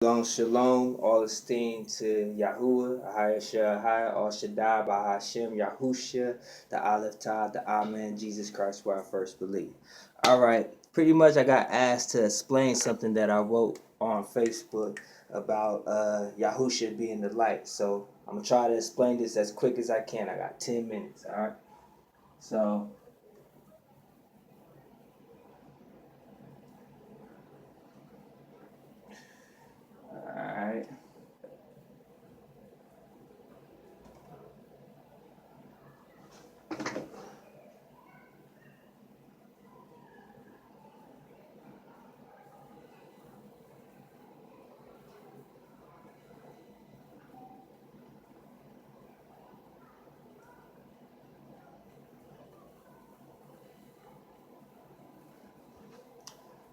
Shalom, shalom, all esteem to Yahuwah, Ahaya Shahaya, all Shaddai, Bahashem, Yahushua, the Alef-Tau, the Amen, Jesus Christ, where I first believe. Alright, pretty much I got asked to explain something that I wrote on Facebook about Yahushua being the light. So I'm going to try to explain this as quick as I can. I got 10 minutes, alright? So, alright.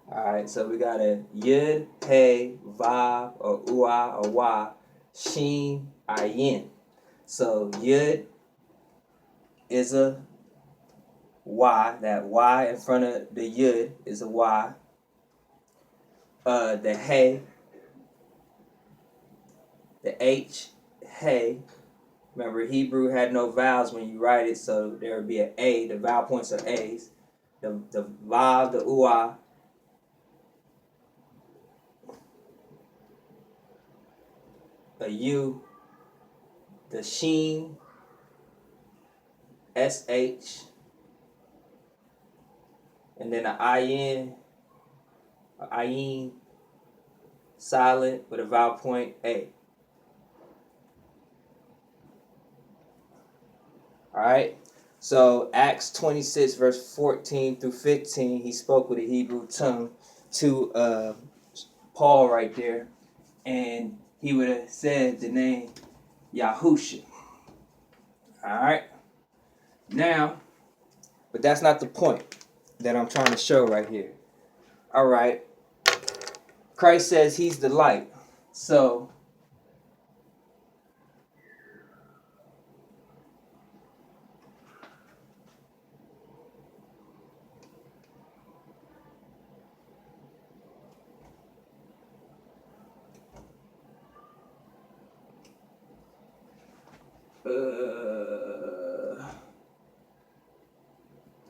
Alright, so we got a Yud, Hey, Vav, or Ua, or Wa, Shin, Ayin. So Yud is a Y. That Y in front of the Yud is a Y. The Hey, the H, Hey. Remember, Hebrew had no vowels when you write it, so there would be an A. The vowel points are A's. The Vav, the Ua, a U, the Shin, SH, and then an Ayin, silent with a vowel point A. Alright? So Acts 26 verse 14 through 15, he spoke with a Hebrew tongue to Paul right there, and he would have said the name Yahusha. Alright? Now, but that's not the point that I'm trying to show right here. Alright. Christ says he's the light. So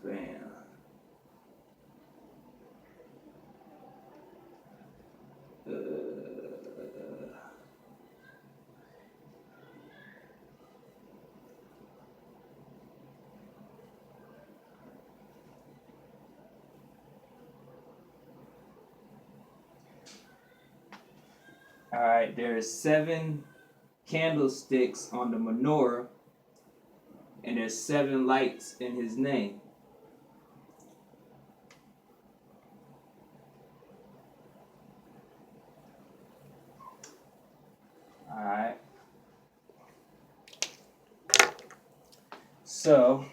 bam. Alright, there's 7 candlesticks on the menorah, and there's 7 lights in his name. Alright. So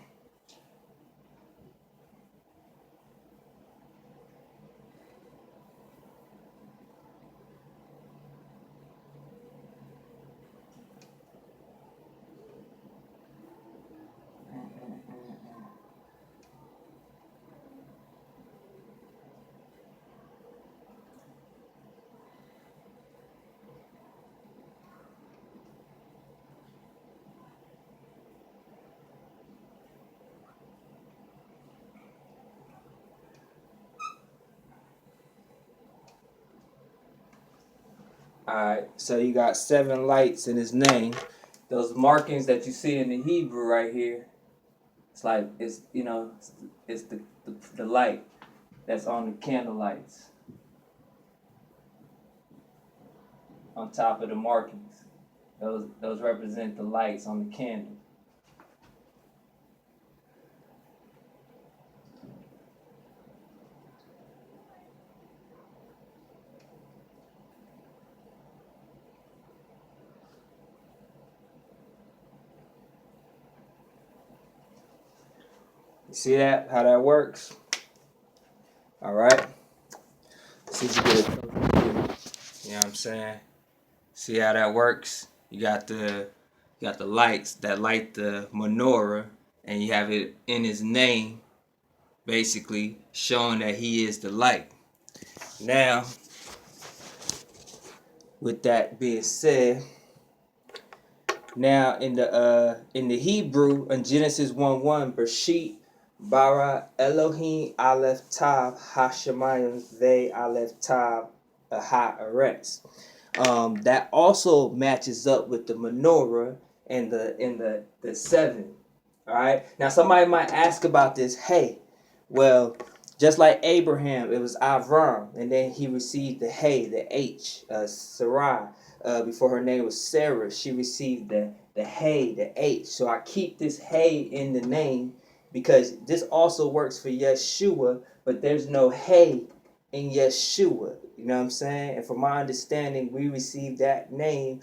alright, so you got 7 lights in his name. Those markings that you see in the Hebrew right here, it's like it's the light that's on the candle lights on top of the markings. Those represent the lights on the candle. You see that? How that works? Alright. See if you get it. You know what I'm saying? See how that works? You got the lights that light the menorah, and you have it in his name, basically showing that he is the light. Now, with that being said, now in the Hebrew in Genesis 1:1, Bereshit bara Elohim Alef-Tau Hashemayim ve Alef-Tau Ha-Eretz. That also matches up with the menorah and the seven. All right. Now somebody might ask about this. Hey, well, just like Abraham, it was Avram, and then he received the Hey, the H, Sarai. Before her name was Sarah, she received the Hey, the H. So I keep this Hey in the name because this also works for Yeshua, but there's no Hey in Yeshua. You know what I'm saying? And from my understanding, we received that name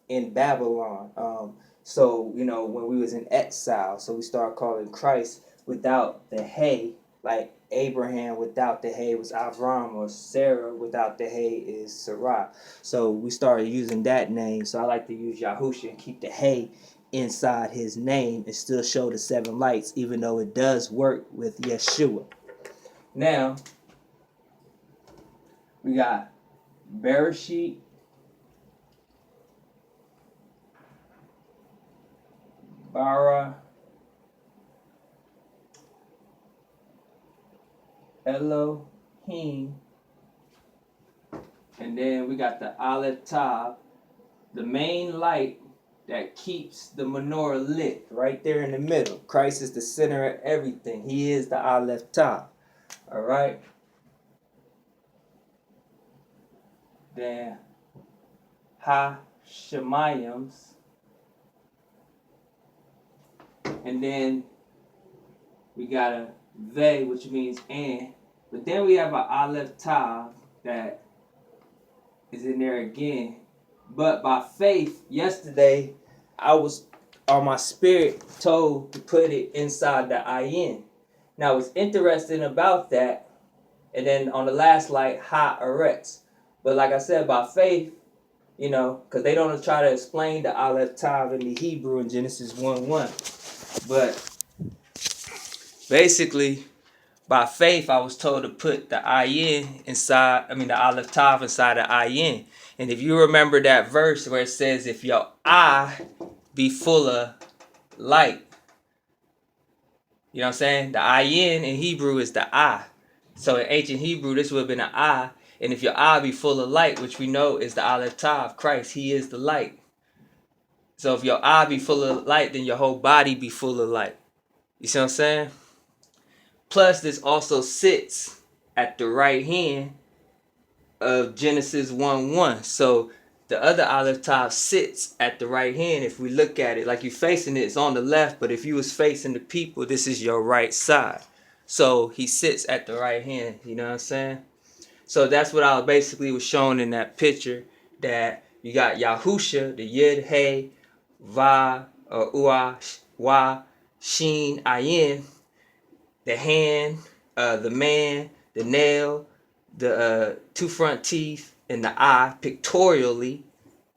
in Babylon. So, you know, when we was in exile, so we started calling Christ without the Hey, like Abraham without the Hey was Avram, or Sarah without the Hey is Sarai. So we started using that name. So I like to use Yahusha and keep the Hey inside his name and still show the seven lights, even though it does work with Yeshua. Now, we got Bereshit, bara Elohim, and then we got the Alef-Tau, the main light that keeps the menorah lit right there in the middle. Christ is the center of everything. He is the Alef-Tau. All right. Then Ha-Shemayims, and then we got a Ve, which means and. But then we have an Alef-Tau that is in there again. But by faith, yesterday, I was on my spirit told to put it inside the ayin. Now, what's interesting about that, and then on the last light, Ha-Eretz. But like I said, by faith, you know, because they don't try to explain the Alef-Tau in the Hebrew in Genesis 1:1. But basically, by faith, I was told to put the ayin inside, the Alef-Tau inside the ayin. And if you remember that verse where it says, if your eye be full of light, you know what I'm saying? The ayin in Hebrew is the eye. So in ancient Hebrew, this would have been an eye. And if your eye be full of light, which we know is the Alef-Tau of Christ, he is the light. So if your eye be full of light, then your whole body be full of light. You see what I'm saying? Plus, this also sits at the right hand of Genesis 1:1. So the other Alef-Tau sits at the right hand. If we look at it, like you facing it, it's on the left. But if you was facing the people, this is your right side. So he sits at the right hand. You know what I'm saying? So that's what I basically was shown in that picture. That you got Yahusha, the Yid, Hey, Va, Ua, Wa, Shin, Ayin, the hand, the man, the nail, the two front teeth, and the eye pictorially.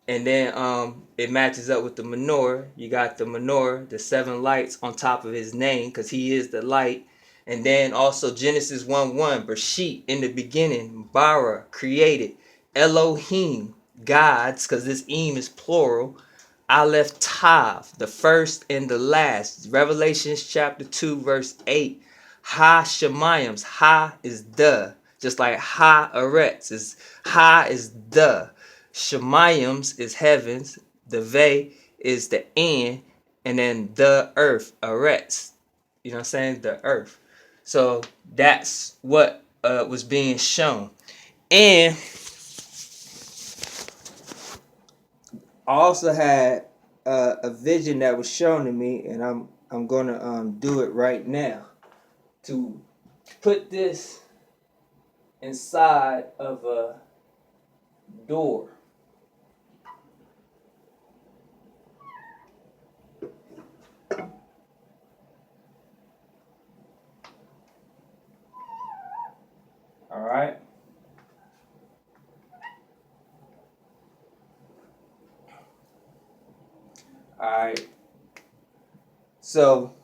And then it matches up with the menorah. You got the menorah, the seven lights on top of his name, because he is the light. And then also Genesis 1:1, Bereshit, in the beginning, bara, created, Elohim, gods, because this im is plural, Alef-Tau, the first and the last. Revelations chapter 2, verse 8. Ha-Shemayims, Ha is the. Just like Ha-Eretz is Ha is the. Shemayims is heavens. The Ve is the and then the earth, Eretz. You know what I'm saying? The earth. So that's what was being shown. And I also had a vision that was shown to me, and I'm gonna do it right now to put this inside of a door. All right. All right. So,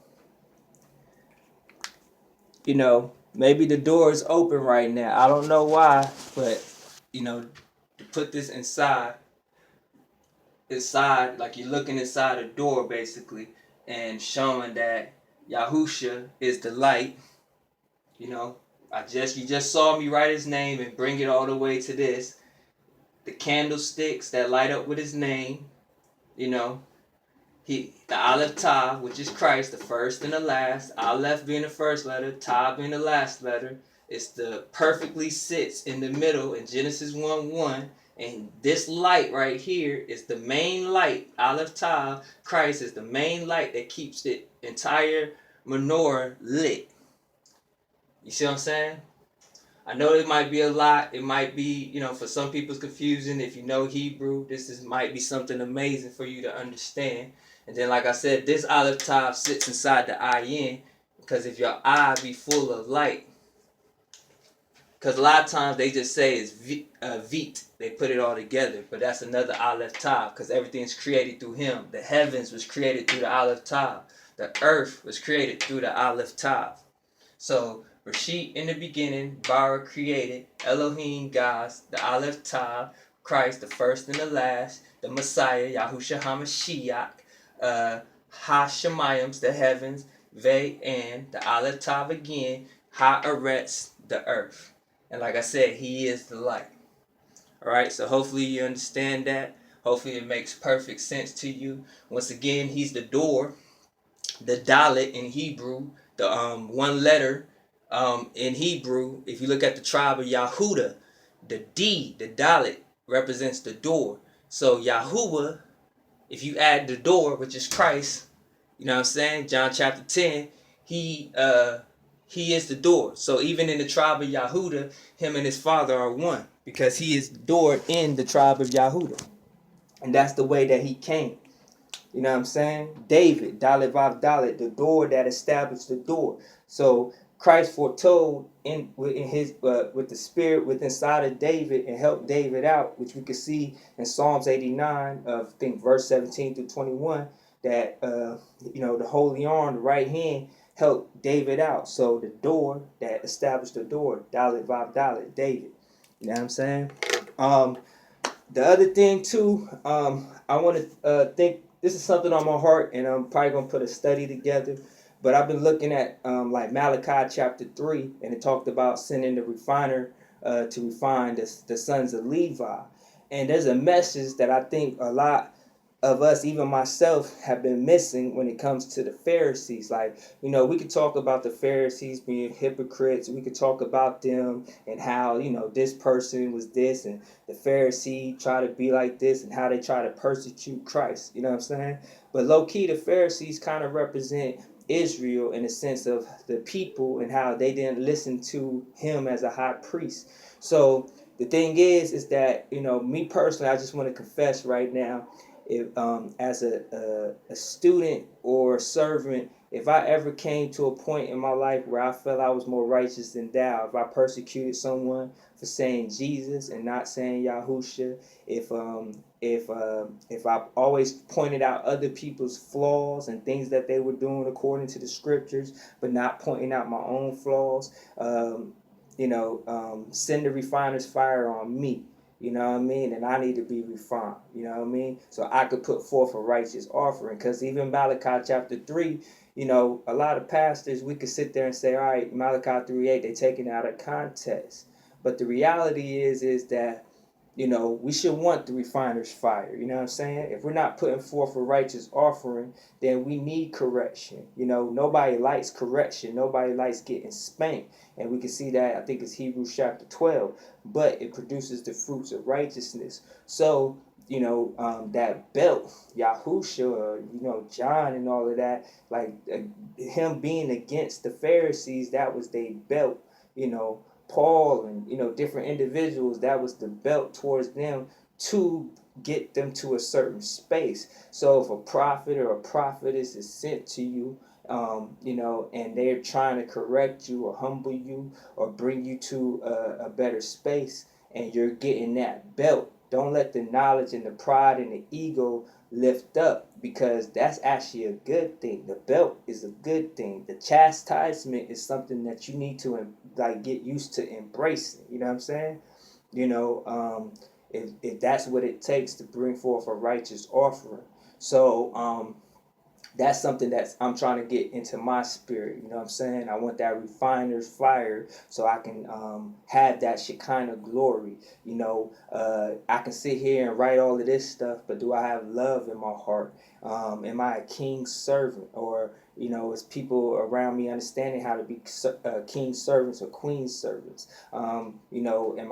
you know, maybe the door is open right now. I don't know why, but, you know, the put this inside, like you're looking inside a door basically, and showing that Yahusha is the light. You know, you just saw me write his name and bring it all the way to this. The candlesticks that light up with his name, you know, the Alef-Tau, which is Christ, the first and the last. Aleph being the first letter, Tau being the last letter. It's the perfectly sits in the middle in Genesis 1:1. And this light right here is the main light. Alef-Tau, Christ, is the main light that keeps the entire menorah lit. You see what I'm saying? I know it might be a lot. It might be, for some people it's confusing. If you know Hebrew, might be something amazing for you to understand. And then, like I said, this Alef-Tau sits inside the ayin, because if your eye be full of light, because a lot of times they just say it's vit. They put it all together, but that's another Alef-Tau, because everything's created through him. The heavens was created through the Alef-Tau. The earth was created through the Alef-Tau. So Rashid in the beginning, Bara created, Elohim, gods, the Alef-Tau, Christ, the first and the last, the Messiah, Yahushua HaMashiach, Ha-Shemayim, the heavens, Ve, and the Alef-Tau again, Ha-Eretz, the earth. And like I said, he is the light. Alright, so hopefully you understand that. Hopefully it makes perfect sense to you. Once again, he's the door, the Dalet in Hebrew, the one letter in Hebrew. If you look at the tribe of Yahudah, the D, the Dalet, represents the door. So Yahuwah, if you add the door, which is Christ, you know what I'm saying? John chapter 10, he is the door. So even in the tribe of Yahudah, him and his father are one, because he is the door in the tribe of Yahudah. And that's the way that he came. You know what I'm saying? David, Dalet Vav Dalet, the door that established the door. So Christ foretold with the spirit within inside of David and helped David out, which we can see in Psalms 89 of I think verse 17 through 21, that the holy arm, the right hand, helped David out. So the door that established the door, Dalet Vav Dalet, David. You know what I'm saying? The other thing too, I want to think. This is something on my heart, and I'm probably going to put a study together. But I've been looking at like Malachi chapter 3, and it talked about sending the refiner to refine the sons of Levi. And there's a message that I think a lot of us, even myself, have been missing when it comes to the Pharisees. Like, we could talk about the Pharisees being hypocrites. We could talk about them and how, this person was this and the Pharisee try to be like this and how they try to persecute Christ. You know what I'm saying? But low key, the Pharisees kind of represent Israel in the sense of the people and how they didn't listen to him as a high priest. So the thing is that, me personally, I just want to confess right now, if as a student or a servant, if I ever came to a point in my life where I felt I was more righteous than thou, if I persecuted someone for saying Jesus and not saying Yahusha, if I always pointed out other people's flaws and things that they were doing according to the scriptures, but not pointing out my own flaws, send the refiner's fire on me. You know what I mean? And I need to be refined. You know what I mean? So I could put forth a righteous offering. Because even Malachi chapter 3, a lot of pastors, we could sit there and say, all right, Malachi 3:8, they're taking it out of context. But the reality is that, we should want the refiner's fire. You know what I'm saying? If we're not putting forth a righteous offering, then we need correction. Nobody likes correction. Nobody likes getting spanked. And we can see that, I think it's Hebrews chapter 12. But it produces the fruits of righteousness. So, that belt, Yahusha, John and all of that, like him being against the Pharisees, that was their belt. Paul and, different individuals, that was the belt towards them to get them to a certain space. So if a prophet or a prophetess is sent to you, and they're trying to correct you or humble you or bring you to a better space, and you're getting that belt, don't let the knowledge and the pride and the ego lift up, because that's actually a good thing. The belt is a good thing. The chastisement is something that you need to get used to embracing. You know what I'm saying? if that's what it takes to bring forth a righteous offering. So that's something that I'm trying to get into my spirit. You know what I'm saying? I want that refiner's fire so I can have that Shekinah glory. I can sit here and write all of this stuff, but do I have love in my heart? Am I a king's servant? Or, is people around me understanding how to be king's servants or queen's servants? Am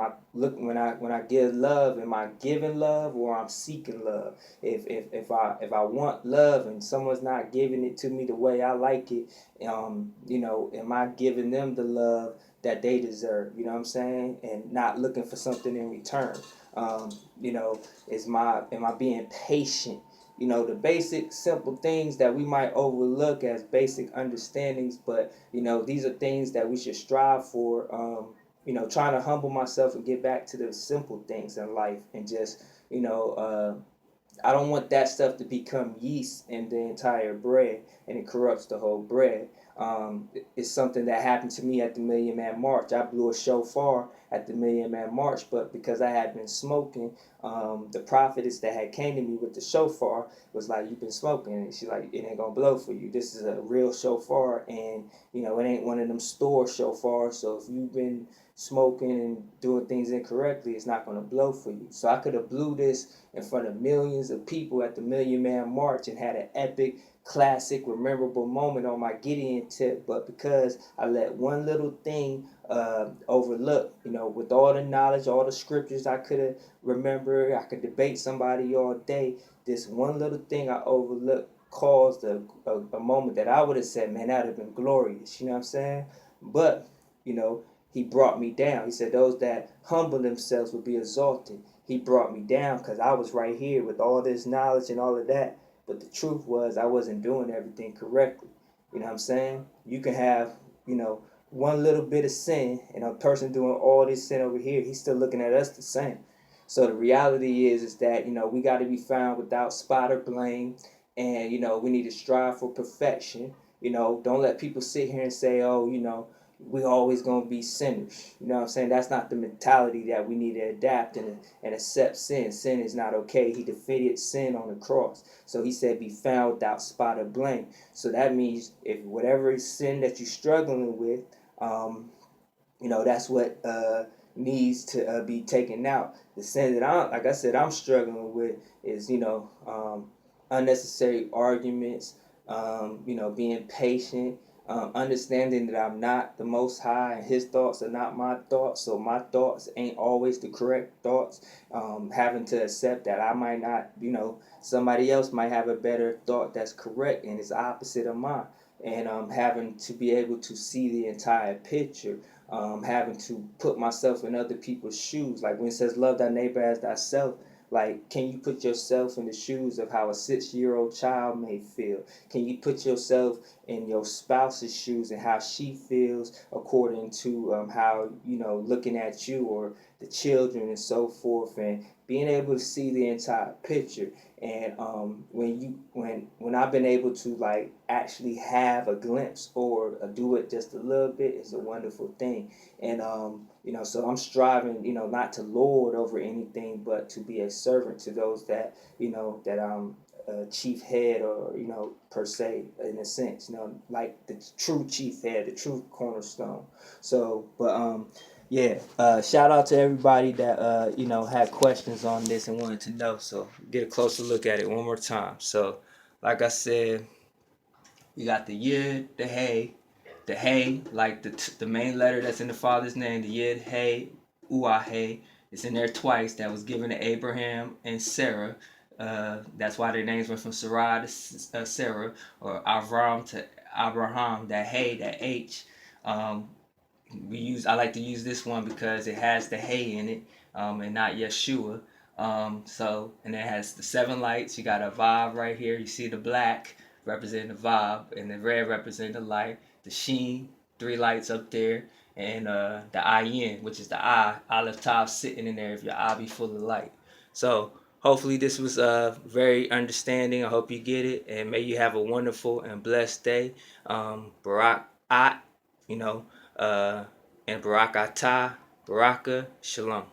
I when I give love, am I giving love or I'm seeking love? If I want love and someone's not giving it to me the way I like it, am I giving them the love that they deserve? You know what I'm saying? And not looking for something in return. Am I being patient? The basic simple things that we might overlook as basic understandings, but these are things that we should strive for. Trying to humble myself and get back to the simple things in life, and just I don't want that stuff to become yeast in the entire bread and it corrupts the whole bread. It's something that happened to me at the Million Man March. I blew a shofar at the Million Man March, but because I had been smoking, the prophetess that had came to me with the shofar was like, "You've been smoking," and she's like, "It ain't gonna blow for you. This is a real shofar, and it ain't one of them store shofars. So if you've been smoking and doing things incorrectly, it's not gonna blow for you." So I could have blew this in front of millions of people at the Million Man March and had an epic, classic, memorable moment on my Gideon tip, but because I let one little thing overlook, with all the knowledge, all the scriptures I could have remembered, I could debate somebody all day. This one little thing I overlooked caused a moment that I would have said, man, that would have been glorious. You know what I'm saying? But, he brought me down. He said those that humble themselves will be exalted. He brought me down because I was right here with all this knowledge and all of that. But the truth was I wasn't doing everything correctly. You know what I'm saying? You can have, one little bit of sin and a person doing all this sin over here, he's still looking at us the same. So the reality is that, we got to be found without spot or blame. And, we need to strive for perfection. Don't let people sit here and say, oh, we always gonna be sinners. You know what I'm saying? That's not the mentality that we need to adapt and accept sin. Sin is not okay. He defeated sin on the cross. So he said, be found without spot or blame. So that means if whatever sin that you're struggling with, that's what needs to be taken out. The sin that I'm struggling with is, unnecessary arguments, being patient, understanding that I'm not the Most High and His thoughts are not my thoughts, so my thoughts ain't always the correct thoughts. Having to accept that I might not, somebody else might have a better thought that's correct and it's opposite of mine. And having to be able to see the entire picture, having to put myself in other people's shoes. Like when it says love thy neighbor as thyself, like, can you put yourself in the shoes of how a 6-year-old child may feel? Can you put yourself in your spouse's shoes and how she feels according to how, looking at you or the children and so forth, and being able to see the entire picture. And when I've been able to like actually have a glimpse or do it just a little bit, is a wonderful thing. And so I'm striving, not to lord over anything, but to be a servant to those that that I'm a chief head, or per se, in a sense, like the true chief head, the true cornerstone. So, but yeah, shout out to everybody that had questions on this and wanted to know. So get a closer look at it one more time. So, like I said, you got the Yud, the Hey, like the main letter that's in the Father's name, the Yud, Hey, WYAH. It's in there twice. That was given to Abraham and Sarah. That's why their names went from Sarai to Sarah, or Avram to Abraham. That Hey, that H. I like to use this one because it has the Hey in it, and not Yeshua. And it has the 7 lights. You got a Vav right here. You see the black representing the Vav, and the red representing the light. The Sheen, 3 lights up there, and the Ayin, which is the eye. Alef-Tau sitting in there if your eye be full of light. So hopefully this was very understanding. I hope you get it, and may you have a wonderful and blessed day. Barak At, and Barak Atah, Baraka, Shalom.